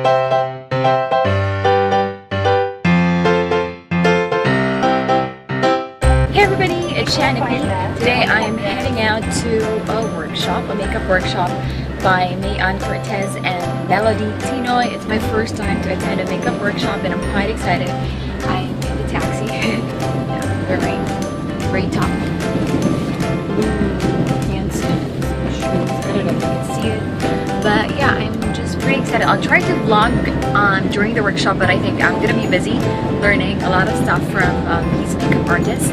Hey everybody, it's Shannon. Today I'm heading out to a workshop, a makeup workshop by Mayan Cortez and Melody Tinoy. It's my first time to attend a makeup workshop and I'm quite excited. I'm in the taxi, wearing gray top. Pants, shoes. I don't know if you can see it. But yeah, I'm just pretty excited. I'll try to vlog during the workshop, but I think I'm gonna be busy learning a lot of stuff from these makeup artists.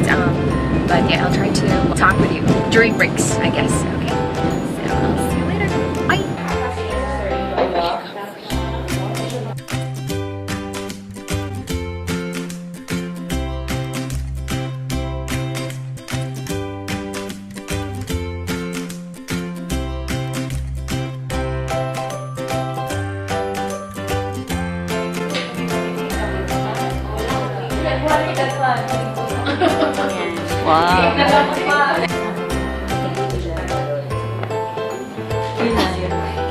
But yeah, I'll try to talk with you during breaks, I guess. Okay. So I'll see you later. Bye. Wow.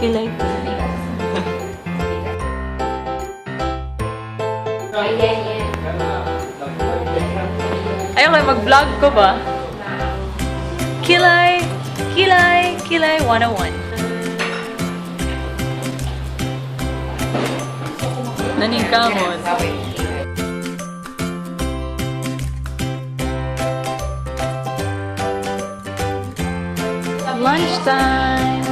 Kilay. Ayaw kayo mag-vlog ko ba? Kilay 101. Nanikamon. Lunchtime.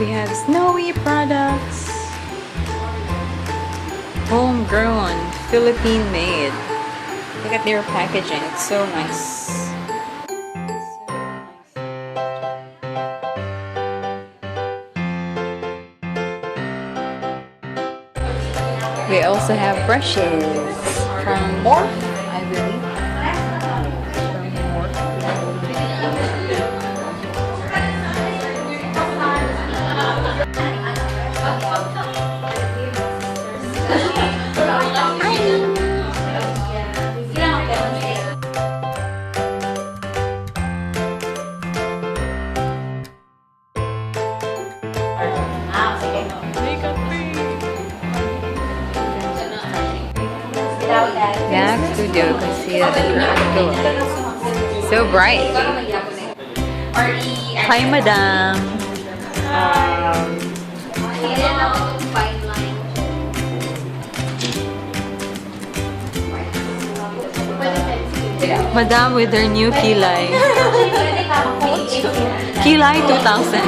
We have Snowy products. Homegrown, Philippine made. Look at their packaging, it's so nice. We also have brushes from Morphe, I believe. Mac Studio Conceal and Contour. So bright. Hi, Madam. Madam with her new Kilay. Kilay 2000.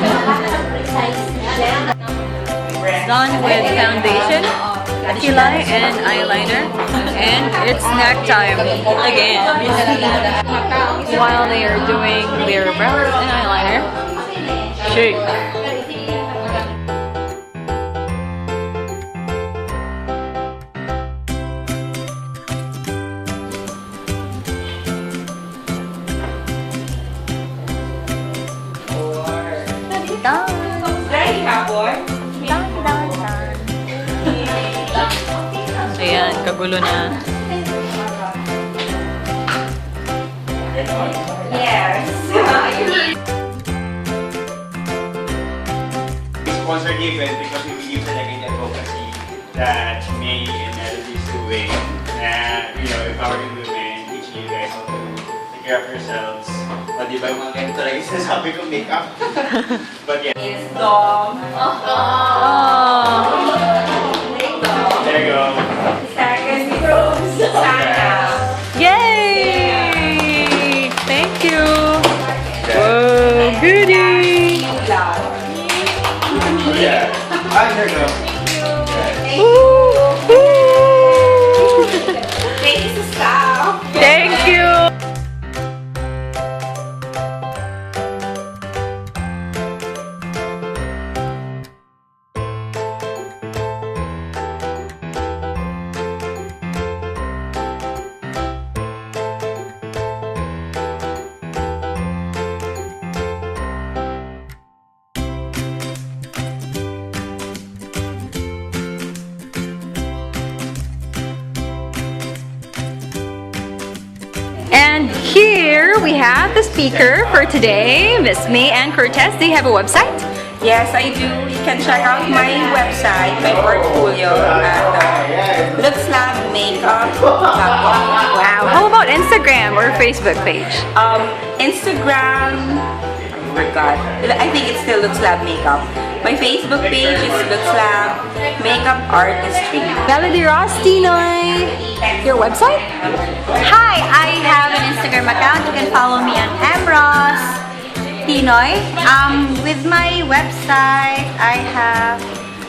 Done with foundation, Kilay and eyeliner, and it's snack time again. While they are doing their brows and eyeliner, shake. Ayan, kagulo na. Yes. Sponsor given because we believe talaga in advocacy that May and Melody is doing. You know, empowering women, teaching you guys how to take care of yourselves. But di ba yung mga ganito talaga yung sinasabi ko makeup? But yeah. It's dog. There you go. Second rose. Yay! Thank you. Whoa, goodie. Yeah. There you go. Thank you, Sal. Thank you. we have the speaker for today, Miss May Ann Cortez. Do you have a website? Yes, I do. You can check out my website, my portfolio at lookslabmakeup.com. Wow. How about Instagram or Facebook page? Instagram, I forgot. I think it still Looks Lab Makeup. My Facebook page is Looks Lab Makeup Artistry. Melody Ross, Tinoy. Your website? Hi, I have an Instagram account. You can follow me on Amros Tinoy. With my website, I have.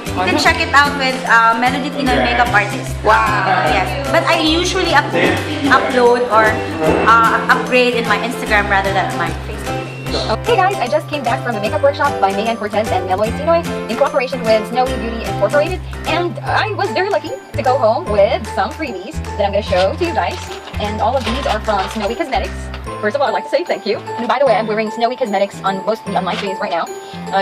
You can check it out with Melody Tinoy Makeup Artist. Wow. Yes, but I usually upload or upgrade in my Instagram rather than my Facebook. Hey guys, I just came back from the makeup workshop by May Ann Cortez and Meloy Tinoy in cooperation with Snowy Beauty Incorporated, and I was very lucky to go home with some freebies that I'm going to show to you guys, and all of these are from Snowy Cosmetics. First of all, I'd like to say thank you. And by the way, I'm wearing Snowy Cosmetics mostly on my face right now.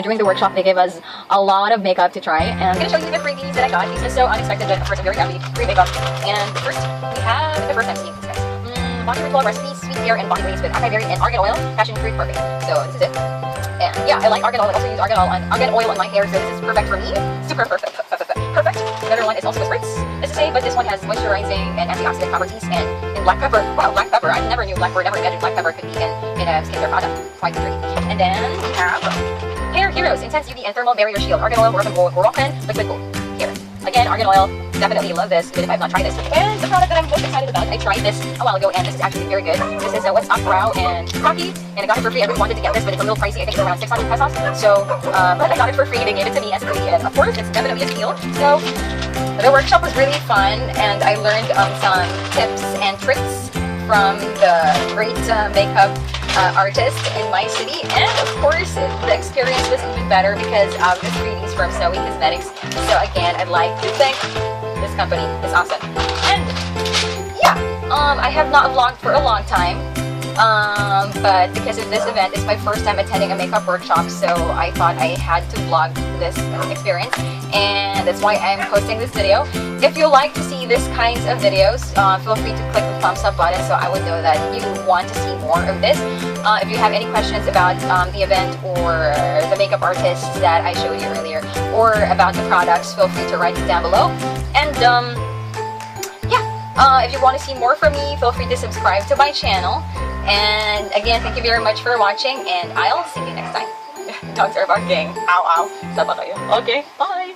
During the workshop, they gave us a lot of makeup to try, and I'm going to show you the freebies that I got. These are so unexpected, but of course I'm very happy. Free makeup. And first, we have the first time seeing these guys. Body Ritual Recipes, Sweet Hair and Body Waves with Acai Berry and Argan Oil, Passion Fruit Perfect. So this is it. And yeah, I like argan oil. I also use argan oil on my hair, so this is perfect for me. Super perfect. Perfect. Another one is also Spritz. This is safe, but this one has moisturizing and antioxidant properties. And in black pepper, wow, black pepper. I never knew never imagined black pepper could be in a skincare product. Quite great. And then we have Hair Heroes Intense UV and Thermal Barrier Shield, Argan Oil, Moroccan Liquid Gold. Here, again, argan oil. Definitely love this, even if I've not tried this. And the product that I'm most excited about, I tried this a while ago, and this is actually very good. This is What's Up Brow and Rocky, and I got it for free. I really wanted to get this, but it's a little pricey. I think it's around 600 pesos. So, but I got it for free. They gave it to me as free, and of course, it's definitely a steal. So, the workshop was really fun, and I learned some tips and tricks from the great makeup artist in my city, and of course the experience was even better because of the freebies from Snowy Cosmetics. So again, I'd like to thank this company. It's awesome. And yeah, I have not vlogged for a long time, but because of this event, it's my first time attending a makeup workshop, so I thought I had to vlog this experience, and that's why I'm posting this video. If you like to see this kinds of videos, feel free to click the thumbs up button so I would know that you want to see more of this. If you have any questions about the event or the makeup artists that I showed you earlier, or about the products, feel free to write it down below. And yeah, if you want to see more from me, feel free to subscribe to my channel. And again, thank you very much for watching, and I'll see you next time. Dogs are barking. Ow, ow. Saba kayo. Okay, bye!